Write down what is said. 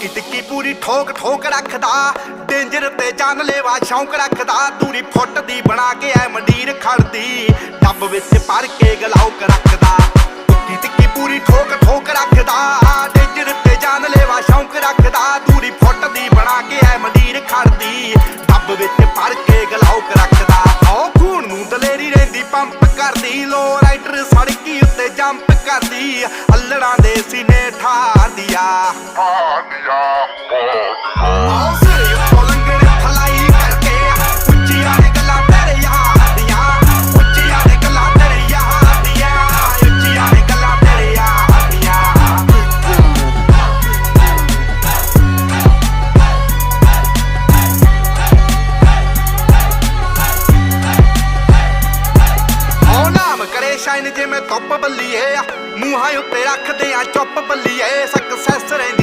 ਟਿੱਕੀ ਟਿੱਕੀ ਪੂਰੀ ਠੋਕ ਠੋਕ ਰੱਖਦਾ, ਡੇਂਜਰ ਤੇ ਜਾਨਲੇਵਾ ਸ਼ੌਂਕ ਰੱਖਦਾ। ਦੂਰੀ ਫੁੱਟ ਦੀ ਬਣਾ ਕੇ ਐ ਮੰਡੀਰ ਖੜਦੀ, ਡੱਬ ਵਿੱਚ ਭਰ ਕੇ ਗਲਾਉਕ ਰੱਖਦਾ। ਟਿੱਕੀ ਟਿੱਕੀ ਪੂਰੀ ਠੋਕ ਠੋਕ ਰੱਖਦਾ, ਡੇਂਜਰ ਤੇ ਜਾਨਲੇਵਾ ਸ਼ੌਂਕ ਰੱਖਦਾ। ਦੂਰੀ ਫੁੱਟ ਦੀ ਬਣਾ ਕੇ ਐ ਮੰਡੀਰ ਖੜਦੀ, ਡੱਬ ਵਿੱਚ ਭਰ ਕੇ ਗਲਾਉਕ ਰੱਖਦਾ। ਓ ਖੂਨ ਨੂੰ ਦਲੇਰੀ ਰਹਿੰਦੀ ਪੰਪ ਕਰਦੀ, ਲੋ ਰਾਈਡਰ ਸੜਕੀ ਉੱਤੇ ਜੰਪ ਕਰਦੀ। ਅੱਲੜਾਂ ਦੇ ਸੀਨੇ ਠਾਰਦੀ ਆ ਸਿਰੇ ਉੱਤੋਂ ਲੰਘਣ ਫਲਾਈ ਕਰਕੇ, ਉੱਚੀਆਂ ਨੇ ਗੱਲਾਂ ਤੇਰੇ ਯਾਰ ਦੀਆਂ, ਉੱਚੀਆਂ ਨੇ ਗੱਲਾਂ ਤੇਰੇ ਯਾਰ ਦੀਆਂ, ਉੱਚੀਆਂ ਨੇ ਗੱਲਾਂ ਤੇਰੇ ਯਾਰ ਦੀਆਂ। ਓ ਨਾਮ ਕਰੇ ਸ਼ਾਈਨ ਜਿਵੇਂ ਧੁੱਪ ਬੱਲੀਏ, ਮੂੰਹਾਂ ਉੱਤੇ ਰੱਖਦੇ ਆ ਚੁੱਪ ਬੱਲੀਏ। ਸਕਸੈਸ ਰਹਿੰਦੀ